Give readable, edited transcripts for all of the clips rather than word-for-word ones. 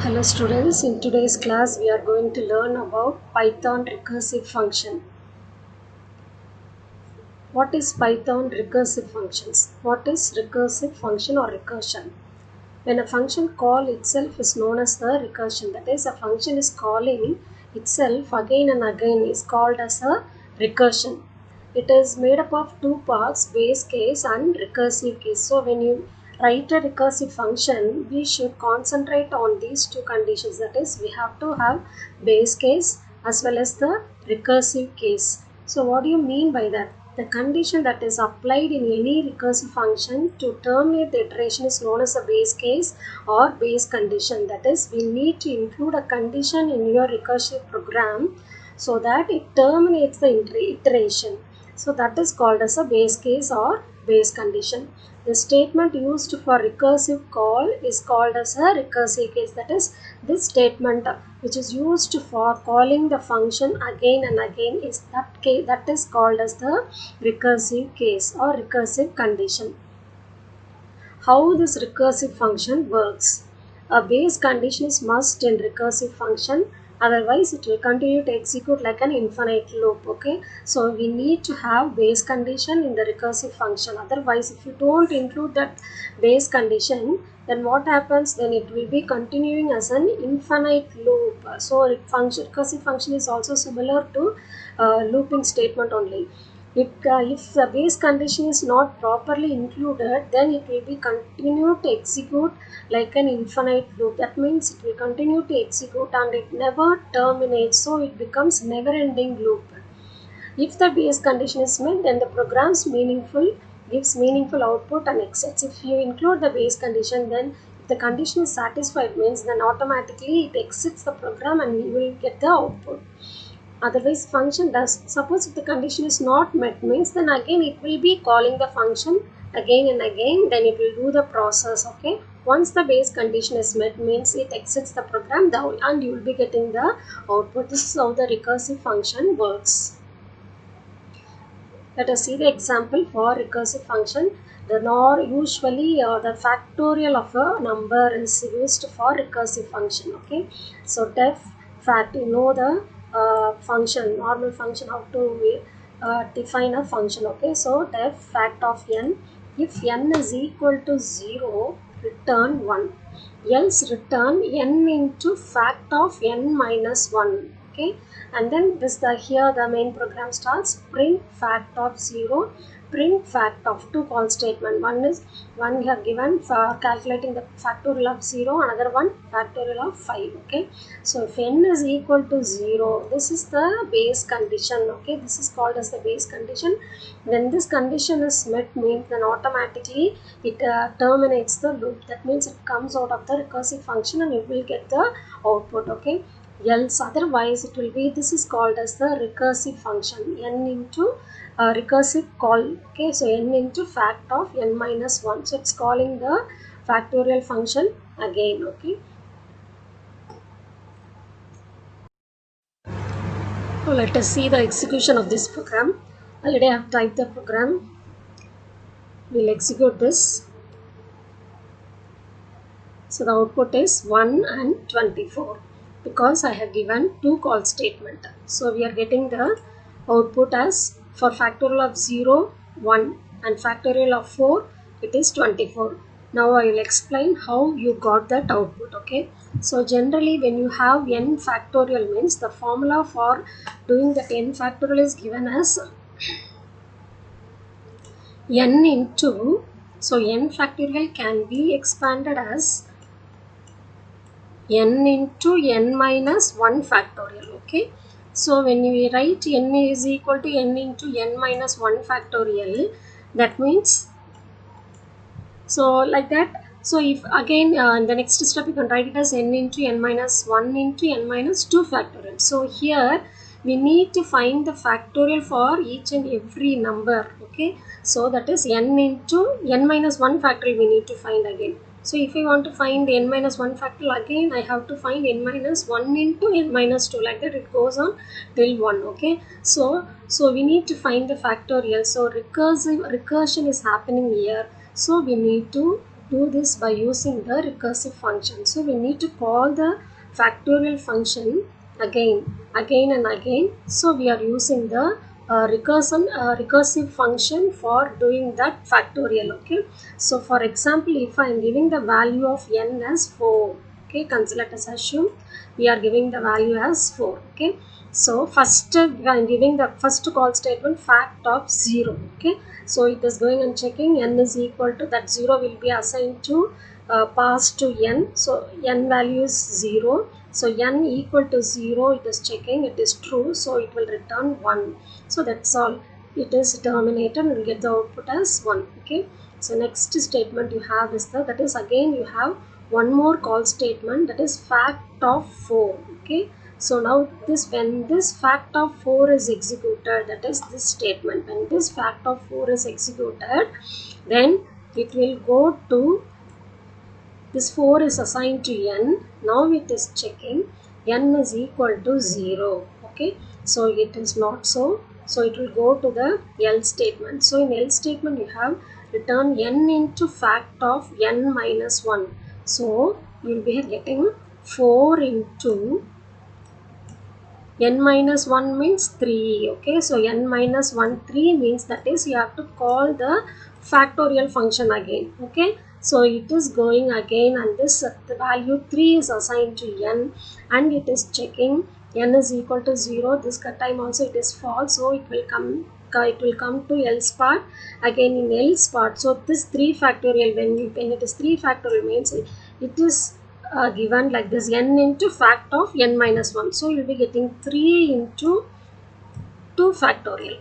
Hello students, in today's class we are going to learn about Python recursive function. What is Python recursive functions? What is recursive function or recursion? When a function call itself is known as the recursion, that is a function is calling itself again and again is called as a recursion. It is made up of two parts, base case and recursive case. So when you write a recursive function, we should concentrate on these two conditions. That is, we have to have base case as well as the recursive case. So what do you mean by that? The condition that is applied in any recursive function to terminate the iteration is known as a base case or base condition. That is, we need to include a condition in your recursive program so that it terminates the iteration. So that is called as a base case or base condition. The statement used for recursive call is called as a recursive case. That is, this statement which is used for calling the function again and again is that is called as the recursive case or recursive condition. How this recursive function works? A base condition is must in recursive function, otherwise it will continue to execute like an infinite loop. Okay, so we need to have base condition in the recursive function, otherwise if you don't include that base condition, then what happens? Then it will be continuing as an infinite loop. So recursive function is also similar to looping statement only. If the base condition is not properly included, then it will be continue to execute like an infinite loop. That means it will continue to execute and it never terminates, so it becomes never ending loop. If the base condition is met, then the program gives meaningful output and exits. If you include the base condition, then if the condition is satisfied, means then automatically it exits the program and you will get the output. Otherwise function does. Suppose if the condition is not met, means then again it will be calling the function again and again, then it will do the process. Okay, once the base condition is met, means it exits the program down and you will be getting the output. This is how the recursive function works. Let us see the example for recursive function. The NOR usually the factorial of a number is used for recursive function. Okay, so def fact, you know the function, normal function, how to define a function. Okay, so def fact of n, if n is equal to 0, return 1, else return n into fact of n minus 1. Okay, and then this here the main program starts. Print fact of 0, print fact of two call statement. One we have given for calculating the factorial of 0, another one factorial of 5. Okay, so if n is equal to 0, this is the base condition. Okay, this is called as the base condition. When this condition is met, means then automatically it terminates the loop. That means it comes out of the recursive function and you will get the output. Okay, else otherwise it will be, this is called as the recursive function, n into recursive call. Okay, so n into fact of n minus 1, so it's calling the factorial function again. Okay, so let us see the execution of this program. Already I have typed the program. We'll execute this. So the output is 1 and 24 because I have given two call statement. So we are getting the output as for factorial of 0, 1 and factorial of 4, it is 24. Now I will explain how you got that output. Okay, so generally when you have n factorial, means the formula for doing that n factorial is given as n into, so n factorial can be expanded as n into n minus 1 factorial. Okay, so when we write n is equal to n into n minus 1 factorial, that means, so like that. So if again in the next step you can write it as n into n minus 1 into n minus 2 factorial. So here we need to find the factorial for each and every number. Okay, so that is n into n minus 1 factorial we need to find again. So if I want to find n minus 1 factorial, again I have to find n minus 1 into n minus 2, like that it goes on till 1. Okay, so we need to find the factorial. So recursion is happening here, so we need to do this by using the recursive function. So we need to call the factorial function again and again. So we are using the recursive function for doing that factorial. Okay, so for example, if I am giving the value of n as 4, okay, let us assume we are giving the value as 4. Okay, so first I am giving the first call statement fact of 0. Okay, so it is going and checking n is equal to that 0 will be assigned to pass to n. So n value is 0. So n equal to 0, it is checking, it is true, so it will return 1. So that's all. It is terminated and will get the output as 1. Okay. So next statement you have is that is again you have one more call statement, that is fact of 4. Okay. So now when this fact of 4 is executed, that is this statement, when this fact of 4 is executed, then it will go to this 4 is assigned to n. Now it is checking n is equal to 0. Okay, so it is not so. So it will go to the else statement. So in else statement you have return n into fact of n minus 1. So you will be getting 4 into n minus 1 means 3. Okay, so n minus 1 3 means that is you have to call the factorial function again. Okay, so it is going again and this the value 3 is assigned to n and it is checking n is equal to 0. This time also it is false, so it will come to else part. Again in else part, so this 3 factorial, when it is 3 factorial means it is given like this, n into fact of n minus 1. So you will be getting 3 into 2 factorial.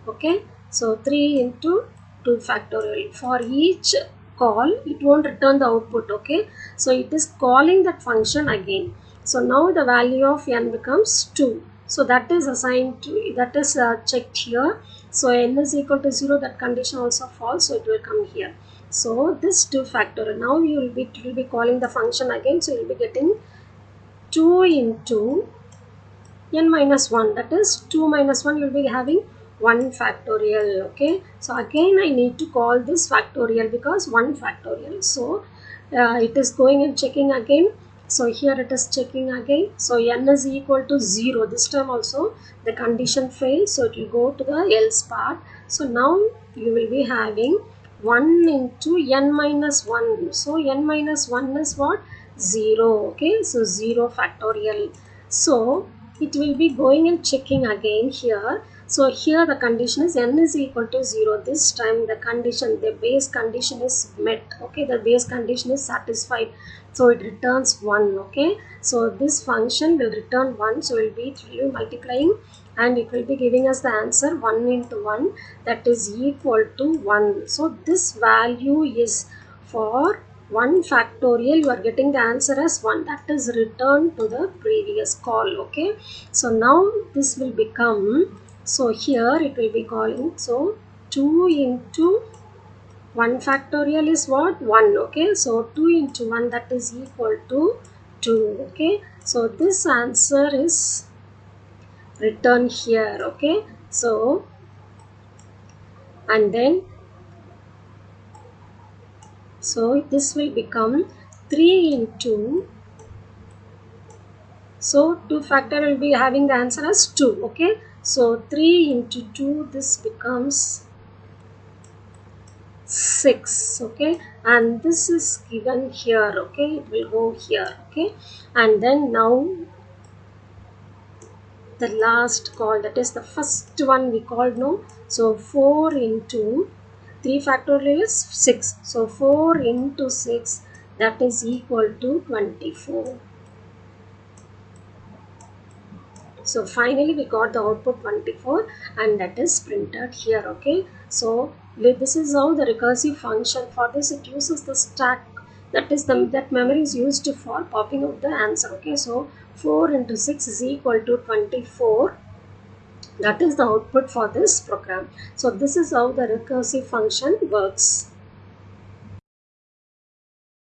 Okay, so 3 into 2 factorial. For each call it won't return the output. Okay, so it is calling that function again. So now the value of n becomes 2. So that is assigned to, that is checked here. So n is equal to 0, that condition also false, so it will come here. So this 2 factorial, now it will be calling the function again. So you will be getting 2 into n minus 1, that is 2 minus 1, you will be having 1 factorial. Okay, so again I need to call this factorial because 1 factorial. So it is going and checking again. So here it is checking again. So n is equal to 0. This time also the condition fails, so it will go to the else part. So now you will be having 1 into n minus 1. So n minus 1 is what? 0. Okay, so 0 factorial. So it will be going and checking again here. So here the condition is n is equal to 0. This time the condition, the base condition is met. Okay, the base condition is satisfied. So it returns 1. Okay, so this function will return 1. So it will be multiplying and it will be giving us the answer 1 into 1, that is equal to 1. So this value is for 1 factorial, you are getting the answer as 1, that is returned to the previous call. Okay, so now this will become, so here it will be calling, so 2 into 1 factorial is what? 1. Okay, so 2 into 1, that is equal to 2. Okay, so this answer is written here. Okay, so and then so this will become 3 into, so 2 factorial will be having the answer as 2. Okay, so 3 into 2, this becomes 6. Okay, and this is given here. Okay, it will go here. Okay, and then now the last call, that is the first one we called no. So 4 into 3 factorial is 6. So 4 into 6, that is equal to 24. So finally we got the output 24 and that is printed here. Okay, so this is how the recursive function, for this it uses the stack, that is that memory is used for popping out the answer. Okay, so 4 into 6 is equal to 24. That is the output for this program. So this is how the recursive function works.